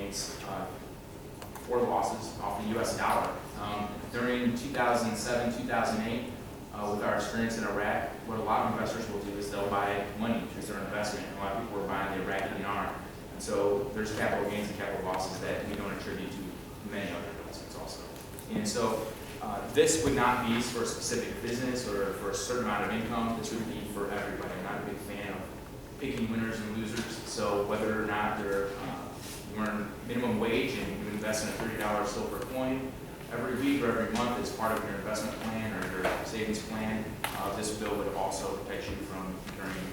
gains for losses off the U.S. dollar. During 2007, 2008, with our experience in Iraq, what a lot of investors will do is they'll buy money because they're investing. A lot of people are buying the Iraqi dinar. And so there's capital gains and capital losses that we don't attribute to many other investments also. And so this would not be for a specific business or for a certain amount of income. This would be for everybody. I'm not a big fan of picking winners and losers. So whether or not they're you earn minimum wage and you invest in a $30 silver coin every week or every month as part of your investment plan or your savings plan, this bill would also protect you from incurring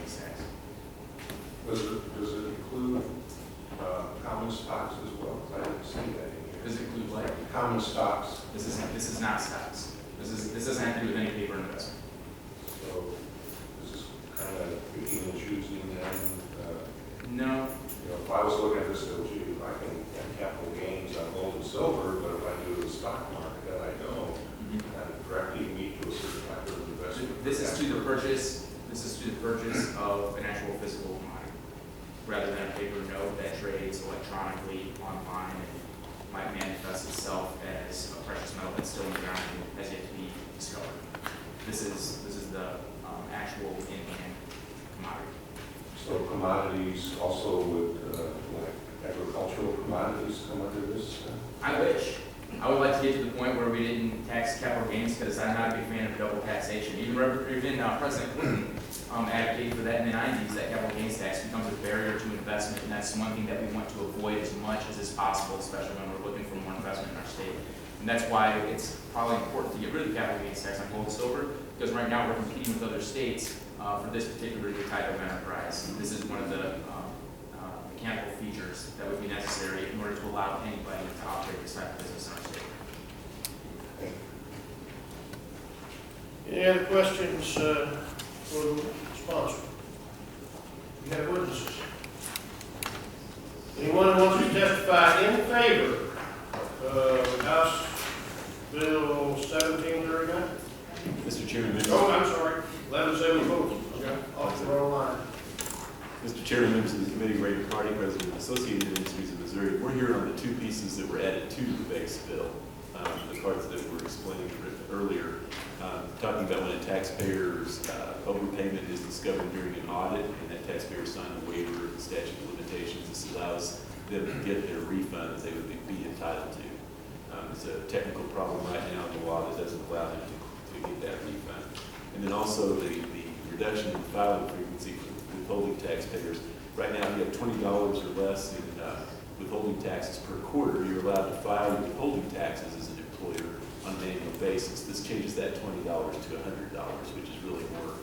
these taxes. Does it include common stocks as well? I didn't see that in here. Does it include what? Common stocks. This is not stocks. This doesn't have to do with any paper investment. So this is kind of picking and choosing and No. you know, if I was looking at this, gee, I can have capital gains on gold and silver, but if I do the stock market, then I know kind of directing me to a certain type of investment. This is to the purchase. This is to the purchase of an actual physical commodity, rather than a paper note that trades electronically online and might manifest itself as a precious metal that's still in the ground and has yet to be discovered. This is the actual in-hand commodity. So commodities also would, like agricultural commodities come under this? I wish. I would like to get to the point where we didn't tax capital gains because I'm not a big fan of double taxation. Even President Clinton advocated for that in the 90s, that capital gains tax becomes a barrier to investment, and that's one thing that we want to avoid as much as is possible, especially when we're looking for more investment in our state. And that's why it's probably important to get rid of the capital gains tax on gold and silver, because right now we're competing with other states for this particular type of enterprise. This is one of the mechanical features that would be necessary in order to allow anybody to operate this type of business in our state. Any other questions for the sponsor? We have witnesses. Anyone who wants to testify in favor of House Bill 1739? Mr. Chairman, Oh, I'm sorry, 1174. Okay, off the wrong line. Mr. Chairman, members of the committee, Ray McCarty, President of Associated Industries of Missouri. We're here on the two pieces that were added to the base bill, the parts that were explained earlier, talking about when a taxpayer's overpayment is discovered during an audit and that taxpayer signed a waiver of the statute of limitations. This allows them to get their refund that they would be entitled to. It's a technical problem right now in the law that doesn't allow them to get that refund. And then also the reduction in filing frequency for withholding taxpayers. Right now, if you have $20 or less in withholding taxes per quarter, you're allowed to file your withholding taxes as an employer on an annual basis. This changes that $20 to $100, which is really more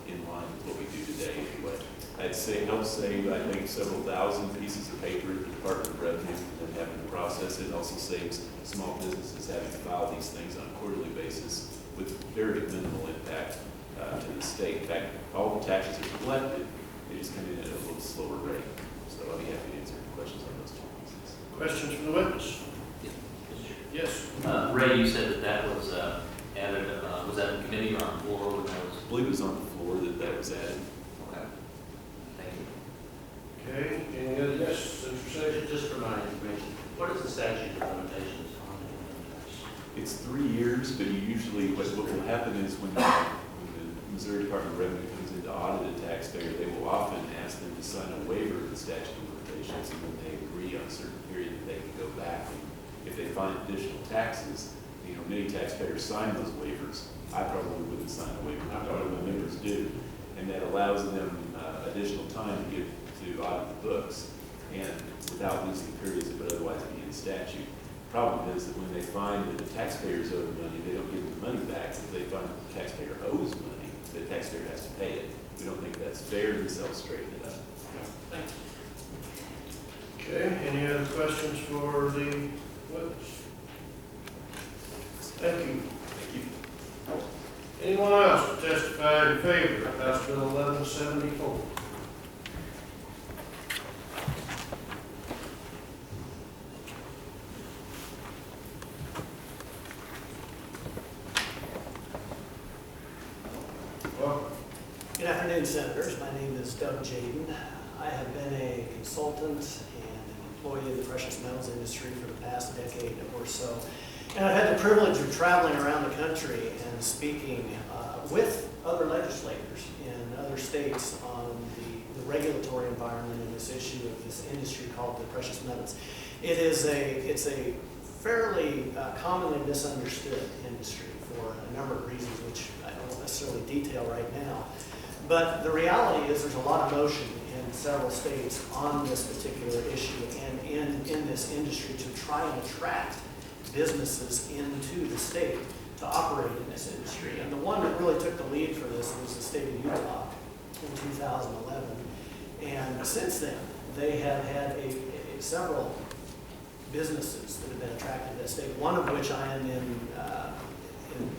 in line with what we do today anyway. I'd say it helps save, I think, several thousand pieces of paper at the Department of Revenue and having to process it. It also saves small businesses having to file these things on a quarterly basis with very minimal impact to the state. In fact, all the taxes are collected, they just come in at a little slower rate. So I'll be happy to answer any questions on those two pieces. Questions from the witness? Yes. Ray, you said that was added, was that in committee or on the floor? I believe it was on the floor that was added. Okay. Thank you. Okay, any other, yes, Mr. Sager? Just for my information, what is the statute of limitations on the income tax? It's 3 years, but you usually, what will happen is when the Missouri Department of Revenue comes in to audit a taxpayer, they will often ask them to sign a waiver of the statute of limitations, and when they agree on a certain period that they can go back. And if they find additional taxes, you know, many taxpayers sign those waivers. I probably wouldn't sign a waiver, I probably my members do, and that allows them additional time to get to audit the books, and without losing periods that would otherwise be in statute. The problem is that when they find that the taxpayers owe the money, they don't give the money back. If they find that the taxpayer owes money, the taxpayer has to pay it. We don't think that's fair, and self-straighten it up. Thanks. Okay, any other questions for the witness? Thank you. Thank you. Anyone else to testify in favor of House Bill 1174? Welcome. Good afternoon, Senators. My name is Doug Jaden. I have been a consultant and an employee of the precious metals industry for the past decade or so. And I've had the privilege of traveling around the country and speaking with other legislators in other states on the regulatory environment in this issue of this industry called the precious metals. It's a fairly commonly misunderstood industry for a number of reasons, which I don't necessarily detail right now. But the reality is there's a lot of motion in several states on this particular issue and in this industry to try and attract businesses into the state to operate in this industry. And the one that really took the lead for this was the state of Utah in 2011. And since then, they have had several businesses that have been attracted to that state, one of which I am in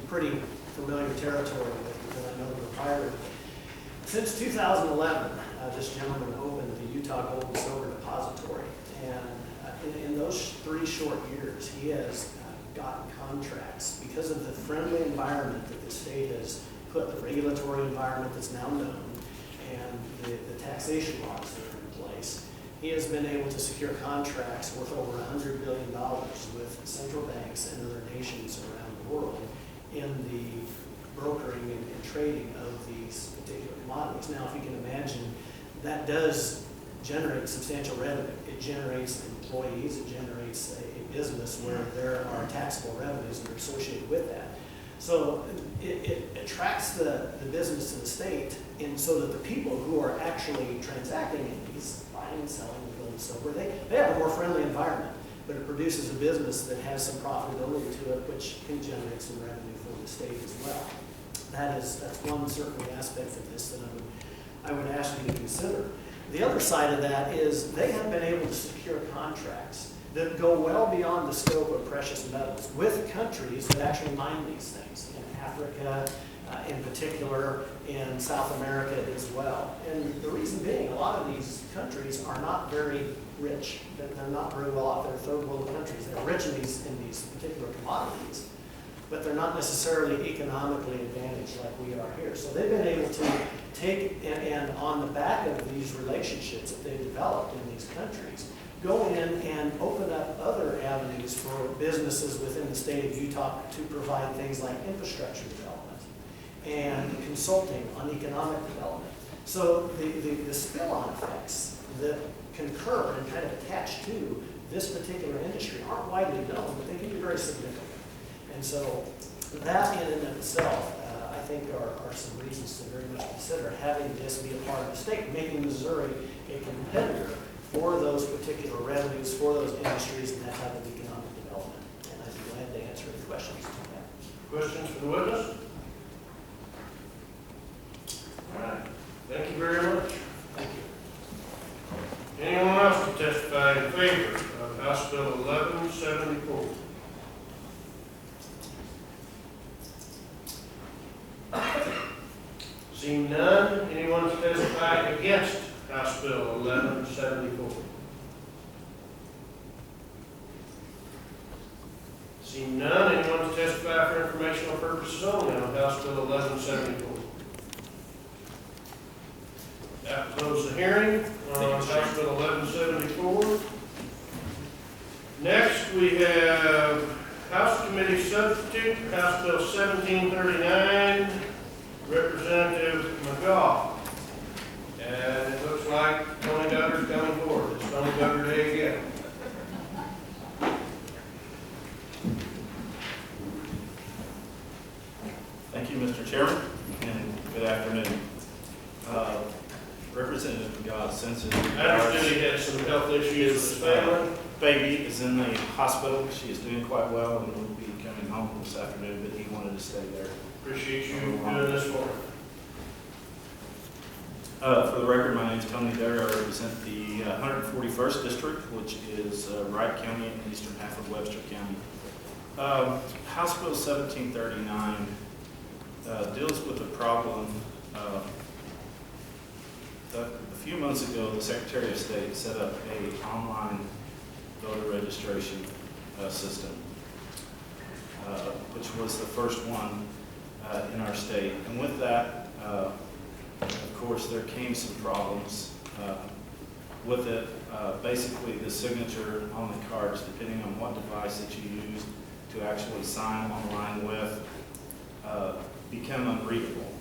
pretty familiar territory with because I know the proprietor. Since 2011, this gentleman opened the Utah Gold and Silver Depository, and in those 3 short years, he has gotten contracts because of the friendly environment that the state has put, the regulatory environment that's now known, and the taxation laws that are in place. He has been able to secure contracts worth over $100 billion with central banks and other nations around the world in the brokering and trading of these particular commodities. Now, if you can imagine, that does generate substantial revenue. It generates employees, it generates a business where there are taxable revenues that are associated with that. So it attracts the business to the state, and so that the people who are actually transacting in these, buying and selling the gold and silver, they have a more friendly environment, but it produces a business that has some profitability to it, which can generate some revenue for the state as well. That's one certainly aspect of this that I would ask you to consider. The other side of that is they have been able to secure contracts that go well beyond the scope of precious metals with countries that actually mine these things, in Africa in particular, in South America as well. And the reason being, a lot of these countries are not very rich. They're not very well off. They're third world countries. They're rich in these particular commodities, but they're not necessarily economically advantaged like we are here. So they've been able to take, and on the back of these relationships that they've developed in these countries, go in and open up other avenues for businesses within the state of Utah to provide things like infrastructure development and consulting on economic development. So the spill-on effects that concur and kind of attach to this particular industry aren't widely known, but they can be very significant. And so that in and of itself, I think are some reasons to very much consider having this be a part of the state, making Missouri a competitor for those particular revenues, for those industries, and that type of economic development. And I'd be glad to answer any questions on that. Questions for the witness? All right. Thank you very much. Thank you. Anyone else to testify in favor of House Bill 1174? Seeing none, anyone to testify against House Bill 1174? Seeing none, anyone to testify for informational purposes only on House Bill 1174? That will close the hearing on House Bill 1174. Next, we have House Committee Substitute, House Bill 1739, Representative McGaugh. And it looks like Tony Duggar's coming forward. It's Tony Duggar Day again. Thank you, Mr. Chairman, and good afternoon. Representative McGaugh, since his I understood he had some health issues with his family. baby is in the hospital. She is doing quite well and will be coming home this afternoon, but he wanted to stay there. Appreciate you doing this for him. For the record, my name is Tony Duggar. I represent the 141st District, which is Wright County and the eastern half of Webster County. House Bill 1739 deals with a problem. A few months ago, the Secretary of State set up an online voter registration system, which was the first one in our state. And with that, of course, there came some problems with it, basically the signature on the cards, depending on what device that you use to actually sign online with, become unreadable.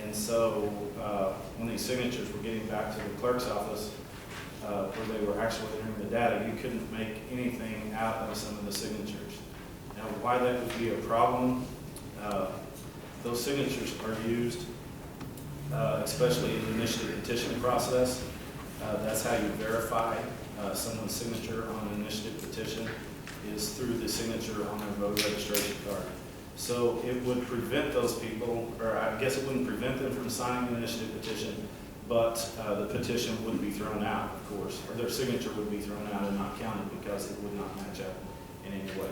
And so when these signatures were getting back to the clerk's office, where they were actually entering the data, you couldn't make anything out of some of the signatures. Now, why that would be a problem, those signatures are used, especially in the initiative petition process. That's how you verify someone's signature on an initiative petition, is through the signature on their voter registration card. So it would prevent those people, or I guess it wouldn't prevent them from signing an initiative petition, but the petition would be thrown out, of course, or their signature would be thrown out and not counted because it would not match up in any way.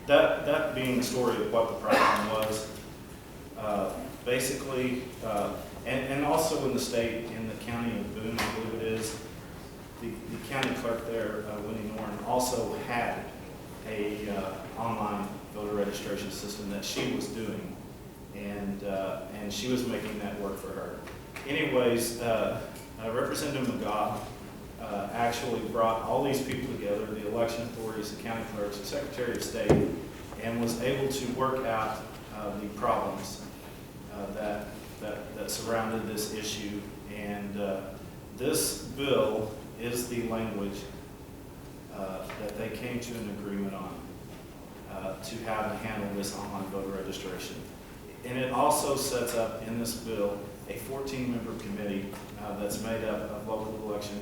That being the story of what the problem was, basically, and also in the state, in the county of Boone, I believe it is, the county clerk there, Winnie Norton, also had a online voter registration system that she was doing, and she was making that work for her. Anyways, Representative McGough actually brought all these people together, the election authorities, the county clerks, the Secretary of State, and was able to work out the problems that surrounded this issue. And this bill is the language that they came to an agreement on to have to handle this online voter registration. And it also sets up in this bill a 14-member committee that's made up of local election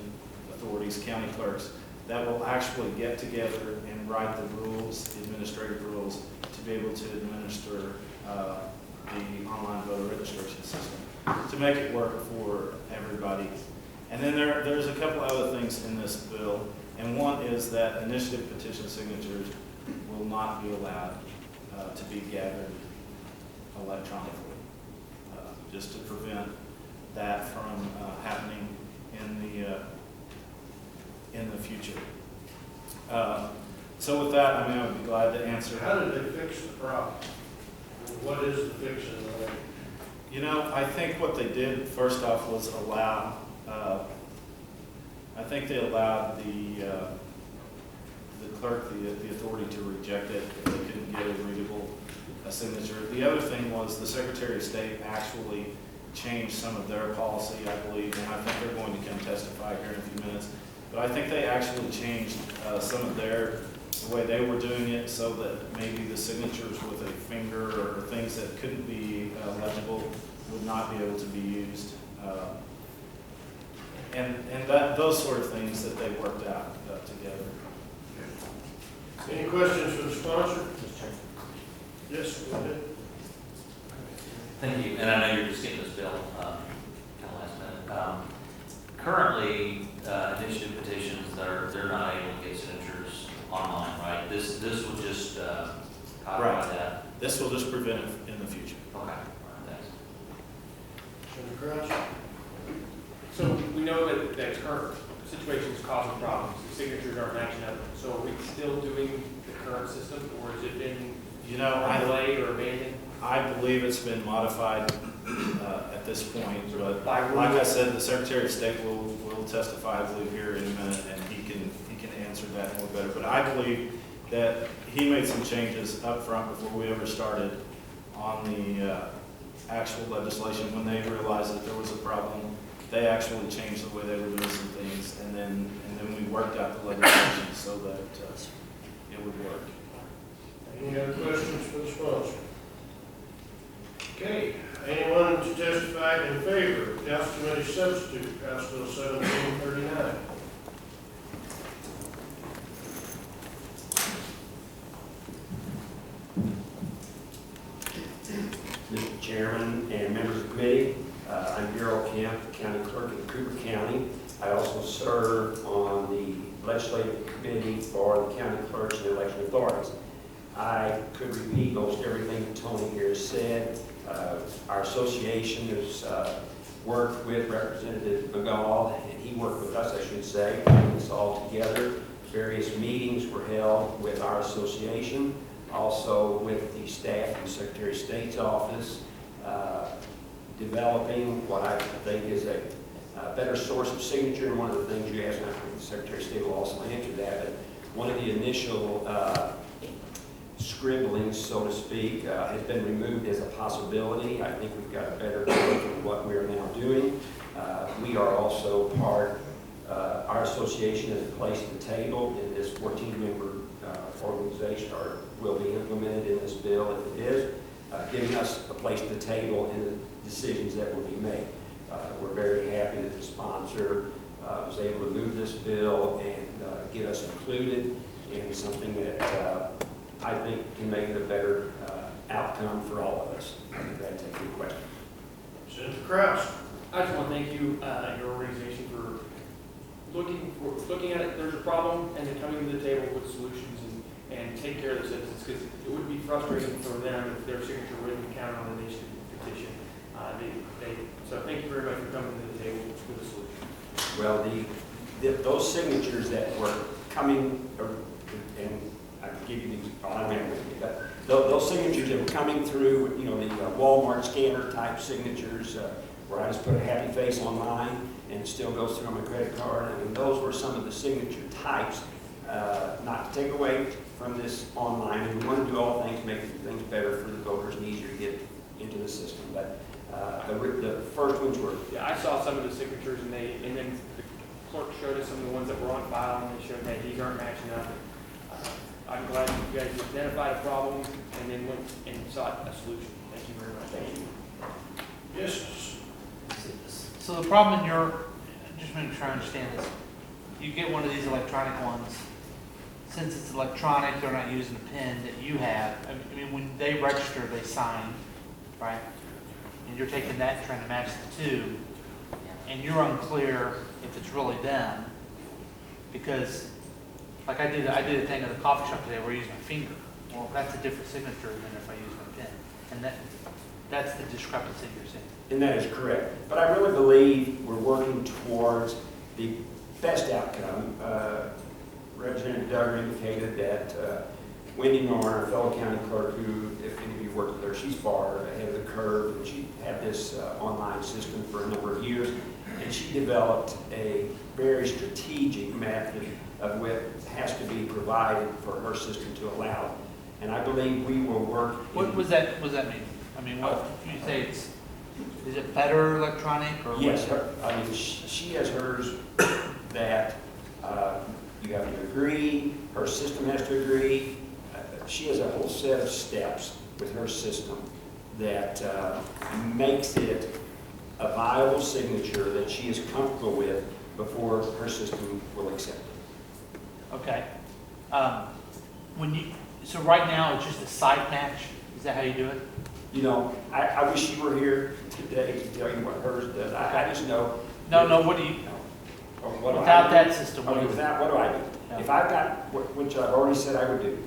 authorities, county clerks, that will actually get together and write the rules, the administrative rules, to be able to administer the online voter registration system, to make it work for everybody. And then there's a couple other things in this bill, and one is that initiative petition signatures will not be allowed to be gathered electronically, just to prevent that from happening in the future. So with that, I would be glad to answer. How did they fix the problem? What is the fix in the way? You know, I think what they did first off was allow, I think they allowed the clerk the authority to reject it if they couldn't get a readable signature. The other thing was the Secretary of State actually changed some of their policy, I believe, and I think they're going to come testify here in a few minutes. But I think they actually changed some of the way they were doing it, so that maybe the signatures with a finger or things that couldn't be legible would not be able to be used. And those sort of things that they worked out together. Any questions for the sponsor? Yes, go ahead. Thank you, and I know you're just getting this bill kind of last minute. Currently, initiative petitions, they're not able to get signatures online, right? This will just codify that. This will just prevent it in the future. Okay, all right, thanks. Senator Crouch? So we know that current situation is causing problems. The signatures aren't matching up. So are we still doing the current system, or has it been delayed or abandoned? I believe it's been modified at this point, but By rule? like I said, the Secretary of State will testify, I believe, here in a minute, and he can answer that more better. But I believe that he made some changes up front before we ever started on the actual legislation. When they realized that there was a problem, they actually changed the way they were doing some things, and then we worked out the legislation so that it would work. Any other questions for the sponsor? Okay, anyone to testify in favor of House Committee Substitute, House Bill 1739? Mr. Chairman and members of the committee, I'm Darrell Camp, County Clerk in Cooper County. I also serve on the legislative committee for the county clerks and election authorities. I could repeat most everything that Tony here said. Our association has worked with Representative McGaugh, and he worked with us, I should say, putting this all together. Various meetings were held with our association, also with the staff in the Secretary of State's office, developing what I think is a better source of signature, and one of the things you asked, and I think the Secretary of State will also answer that, but one of the initial scribblings, so to speak, has been removed as a possibility. I think we've got a better look at what we're now doing. We are also part, our association has placed the table in this 14-member organization, or will be implemented in this bill if it is, giving us a place at the table in the decisions that will be made. We're very happy that the sponsor was able to move this bill and get us included in something that I think can make it a better outcome for all of us. I'm glad to take your question. Senator Kraus. I just want to thank you, your organization, for looking at it, there's a problem, and then coming to the table with solutions and take care of the citizens, because it would be frustrating for them if their signature wouldn't count on an initiative petition. So thank you very much for coming to the table with a solution. Well, those signatures that were coming, and I can give you these, I don't have with me, but those signatures that were coming through, you know, the Walmart scanner type signatures, where I just put a happy face online and it still goes through on my credit card. I mean, those were some of the signature types, not to take away from this online. And we want to do all things to make things better for the voters and easier to get into the system. But the first ones were. Yeah, I saw some of the signatures, and then the clerk showed us some of the ones that were on file, and they showed that these aren't matching up. I'm glad you guys identified a problem and then went and sought a solution. Thank you very much. Thank you. Yes. So the problem in your, just make sure I understand this, you get one of these electronic ones, since it's electronic, they're not using a pen that you have. I mean, when they register, they sign, right? And you're taking that and trying to match the two, and you're unclear if it's really them, because like I did a thing at the coffee shop today where I used my finger. Well, that's a different signature than if I use my pen, and that's the discrepancy you're seeing. And that is correct. But I really believe we're working towards the best outcome. Representative Duggar indicated that Wendy Norn, our fellow county clerk, who, if any of you worked with her, she's far ahead of the curve, and she had this online system for a number of years, and she developed a very strategic method of what has to be provided for her system to allow it. And I believe we will work. What does that mean? I mean, what you say is it better electronic or? Yes, I mean, she has hers that you have to agree, her system has to agree. She has a whole set of steps with her system that makes it a viable signature that she is comfortable with before her system will accept it. Okay. So right now it's just a site match. Is that how you do it? You know, I wish you were here today to tell you what hers does. I just know. No. What do you? What do Without I do? that system, what do you? Without, what do I do? Yeah. If I've got, which I've already said I would do,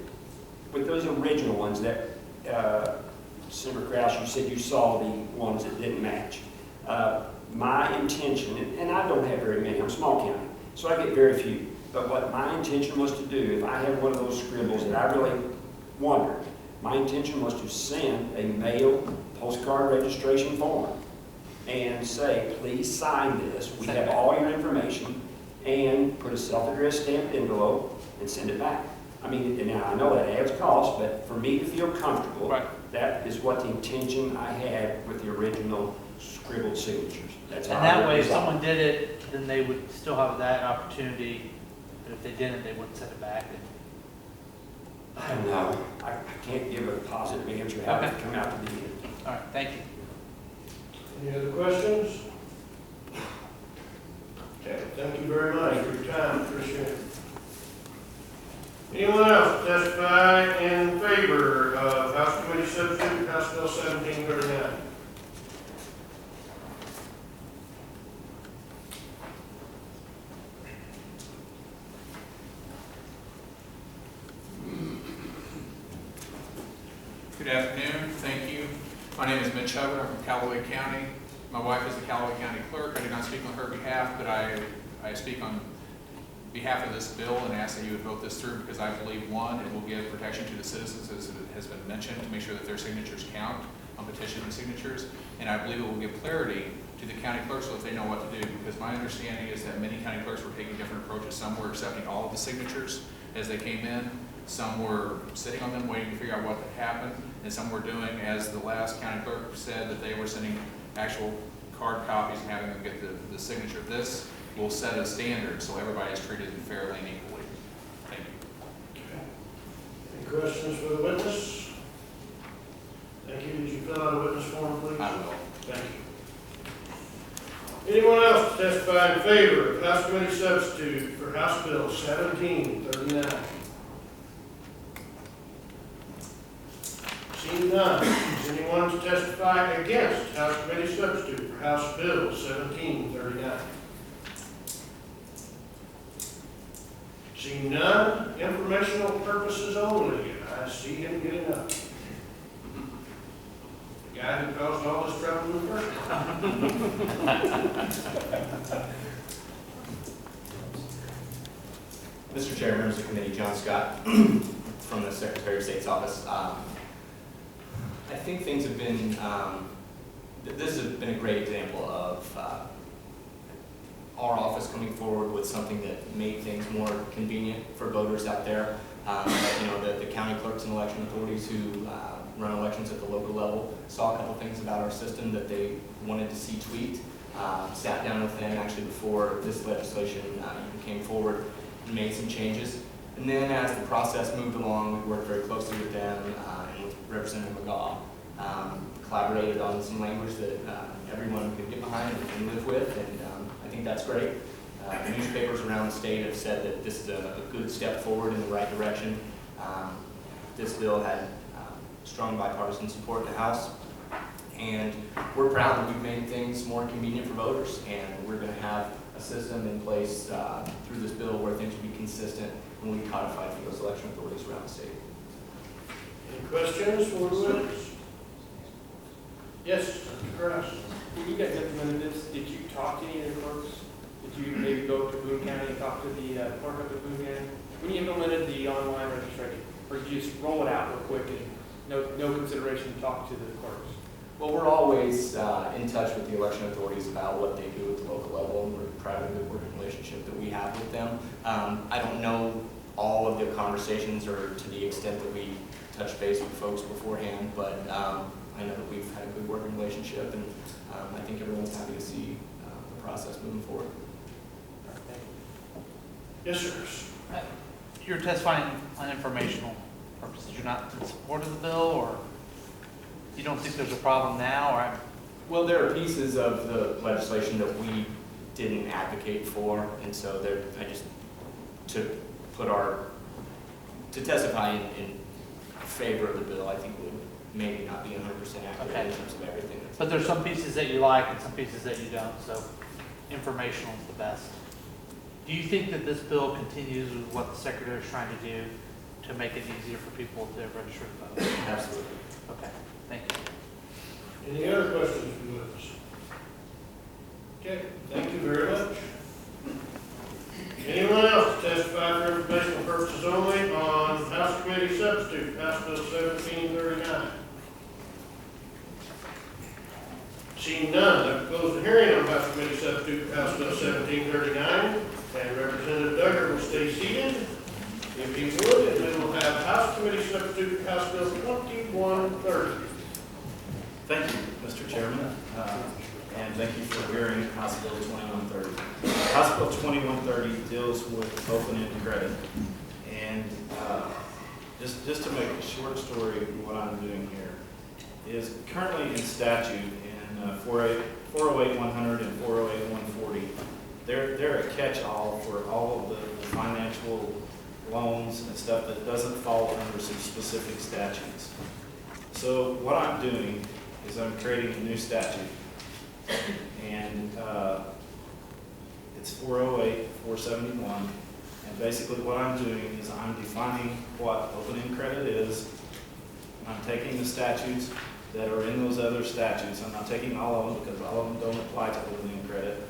with those original ones that, Senator Kraus, you said you saw the ones that didn't match. My intention, and I don't have very many, I'm a small county, so I get very few. But what my intention was to do, if I had one of those scribbles that I really wondered, my intention was to send a mail postcard registration form and say, please sign this. We have all your information, and put a self-addressed stamped envelope and send it back. I mean, and now I know that adds cost, but for me to feel comfortable, Right. That is what the intention I had with the original scribbled signatures. That's how And I that way, if resolved someone did it, then they would still have that opportunity. But if they didn't, they wouldn't send it back. I don't know. I can't give a positive answer how it come out to be. All right, thank you. Any other questions? Okay, thank you very much for your time, appreciate it. Anyone else testify in favor of House Committee Substitute House Bill 1739? Good afternoon, thank you. My name is Mitch Hubbard, I'm from Callaway County. My wife is the Callaway County Clerk. I do not speak on her behalf, but I speak on behalf of this bill and ask that you would vote this through because I believe, one, it will give protection to the citizens, as it has been mentioned, to make sure that their signatures count on petition and signatures. and I believe it will give clarity to the county clerks so that they know what to do, because my understanding is that many county clerks were taking different approaches. Some were accepting all of the signatures as they came in, some were sitting on them waiting to figure out what happened, and some were doing, as the last county clerk said, that they were sending actual card copies and having them get the signature. This will set a standard so everybody is treated fairly and equally. Thank you. Any questions for the witness? Thank you. Did you fill out a witness form, please? I will. Thank you. Anyone else to testify in favor of House Committee substitute for House Bill 1739? Seeing none, is anyone to testify against House Committee substitute for House Bill 1739? Seeing none, informational purposes only. I see him getting up. The guy who caused all this trouble in the first place. Mr. Chair, members of the committee, John Scott from the Secretary of State's office. I think things have been, this has been a great example of our office coming forward with something that made things more convenient for voters out there. You know, the county clerks and election authorities who run elections at the local level saw a couple things about our system that they wanted to see tweaked. Sat down with them actually before this legislation came forward and made some changes. And then as the process moved along, we worked very closely with them and with Representative McGaugh. Collaborated on some language that everyone could get behind and live with, and I think that's great. Newspapers around the state have said that this is a good step forward in the right direction. This bill had strong bipartisan support in the House, and we're proud that we've made things more convenient for voters, and we're going to have a system in place through this bill where things will be consistent and will be codified for those election authorities around the state. Any questions for the witness? Yes, Mr. Krause. When you guys implemented this, did you talk to any of the clerks? Did you maybe go to Boone County and talk to the clerk up at Boone County? When you implemented the online registration, or did you just roll it out real quick and no consideration to talk to the clerks? Well, we're always in touch with the election authorities about what they do at the local level, and we're proud of the working relationship that we have with them. I don't know all of the conversations or to the extent that we touch base with folks beforehand, but I know that we've had a good working relationship, and I think everyone's happy to see the process moving forward. Yes, sir. You're testifying on informational purposes. You're not in support of the bill, or you don't think there's a problem now, or? Well, there are pieces of the legislation that we didn't advocate for, and so I just to testify in favor of the bill, I think would maybe not be 100% accurate in terms of everything. But there's some pieces that you like and some pieces that you don't, so informational is the best. Do you think that this bill continues with what the Secretary is trying to do to make it easier for people to register to vote? Absolutely. Okay, thank you. Any other questions from the witness? Okay, thank you very much. Anyone else to testify for informational purposes only on House Committee substitute, House Bill 1739? Seeing none, I close the hearing on House Committee substitute, House Bill 1739, and Representative Duggar will stay seated. If he would, and then we'll have House Committee substitute, House Bill 2130. Thank you, Mr. Chairman, and thank you for hearing House Bill 2130. House Bill 2130 deals with open-ended credit, and just to make a short story, what I'm doing here is currently in statute in 408-100 and 408-140. They're a catch-all for all of the financial loans and stuff that doesn't fall under some specific statutes. So what I'm doing is I'm creating a new statute, and it's 408-471, and basically what I'm doing is I'm defining what open-end credit is. I'm taking the statutes that are in those other statutes. I'm not taking all of them because all of them don't apply to open-end credit.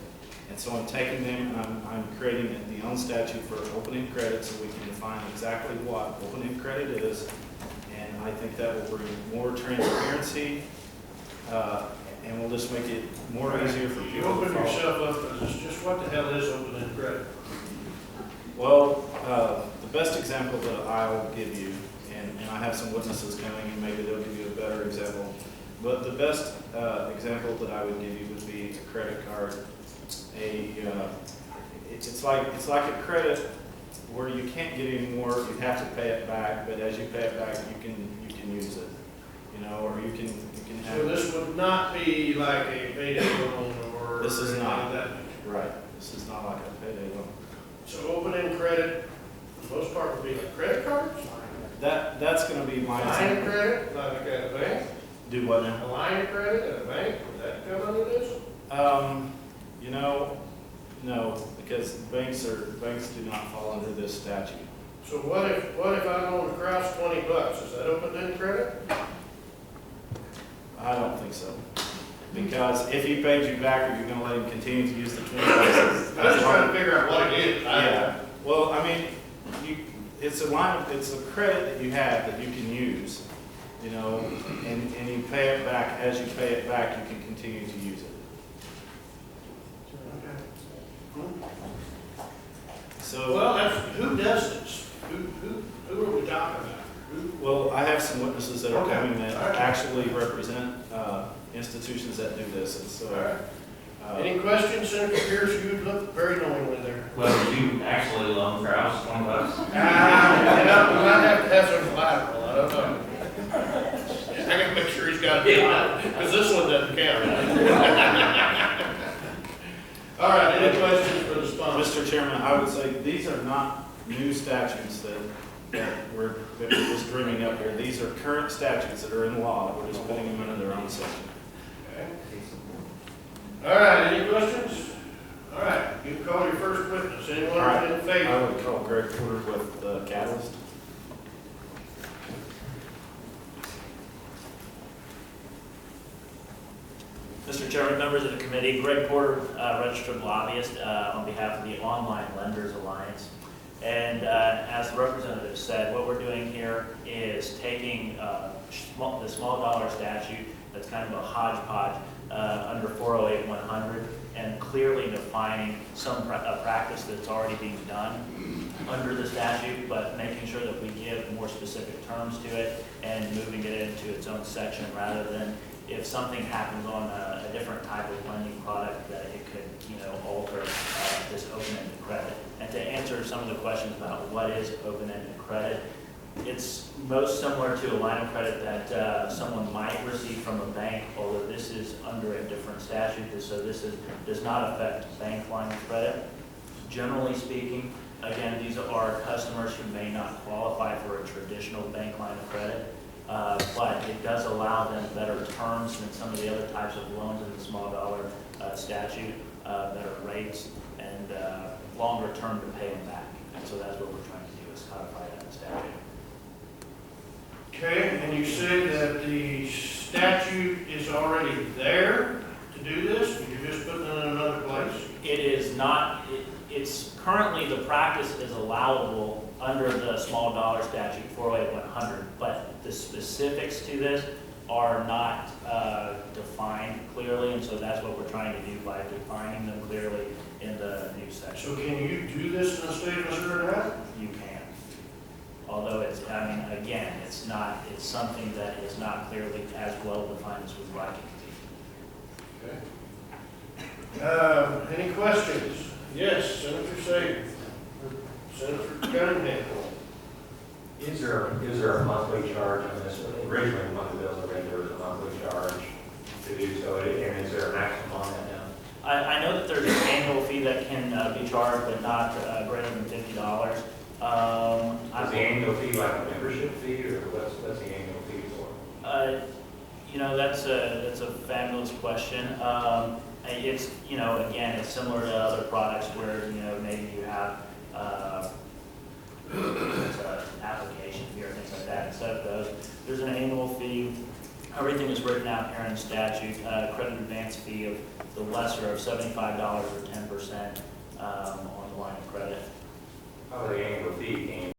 And so I'm taking them and I'm creating the own statute for open-end credit so we can define exactly what open-end credit is. And I think that will bring more transparency and we'll just make it more easier for You people to open follow. yourself up, because it's just what the hell is open-end credit? Well, the best example that I will give you, and I have some witnesses coming, and maybe they'll give you a better example, but the best example that I would give you would be a credit card. It's like a credit where you can't get any more, you have to pay it back, but as you pay it back, you can use it, you know, or you can have. So this would not be like a payday loan or? This is not. anything of that nature. Right, this is not like a payday loan. So open-end credit, for the most part, would be like credit cards? That's gonna be my Line of example. credit, like at a bank? Do what now? A line of credit at a bank, would that come under this? You know, no, because banks do not fall under this statute. So what if I loan the Kraus $20, is that open-end credit? I don't think so. Because if he paid you back, are you gonna let him continue to use the $20? I'm just trying to figure out what it is. Yeah, well, I mean, it's a credit that you have that you can use, you know, and you pay it back. As you pay it back, you can continue to use it. So, Well, who does this? Who are we talking about? well, I have some witnesses that are Okay. coming that All right. actually represent institutions that do this, and so. All right. Any questions, Senator Pierce? You look very knowingly there. Well, did you actually loan Kraus $20? We might have to have some collateral, I don't know. I gotta make sure he's got it, because this one doesn't count. All right, any questions for the sponsor? Mr. Chairman, I would say these are not new statutes that we're just dreaming up here. These are current statutes that are in law. We're just putting them into their own section. Okay. All right, any questions? All right, you can call your first witness. All Anyone right. in favor? I would call Greg Porter with Catalyst. Mr. Chairman, members of the committee, Greg Porter, registered lobbyist on behalf of the Online Lenders Alliance. And as the representative said, what we're doing here is taking the small dollar statute that's kind of a hodgepodge under 408-100 and clearly defining a practice that's already being done under the statute, but making sure that we give more specific terms to it and moving it into its own section rather than if something happens on a different type of lending product that it could, alter this open-ended credit. And to answer some of the questions about what is open-ended credit, it's most similar to a line of credit that someone might receive from a bank, although this is under a different statute, so this does not affect bank line of credit. Generally speaking, again, these are customers who may not qualify for a traditional bank line of credit. But it does allow them better terms than some of the other types of loans in the small dollar statute, better rates, and longer term to pay them back. And so that's what we're trying to do, is codify that in the statute. Okay, and you said that the statute is already there to do this, and you're just putting it in another place? It is not, it's currently the practice is allowable under the small dollar statute 408-100, but the specifics to this are not defined clearly, and so that's what we're trying to do by defining them clearly in the new section. So can you do this in the state of Missouri now? You can. Although again, it's something that is not clearly as well defined as we'd like it to be. Okay. Any questions? Yes, Senator Sager. Senator Cunningham. Is there a monthly charge on this? Originally, monthly bills, I think there was a monthly charge to do so, and is there a maximum on that now? I know that there's an annual fee that can be charged, but not greater than $50. Is the annual fee like a membership fee, or what's the annual fee for? That's a fabulous question. It's again, it's similar to other products where maybe you have it's an application fee or things like that. Instead of those, there's an annual fee. Everything is written out here in statute. Credit advance fee of the lesser of $75 or 10% on the line of credit. How the annual fee came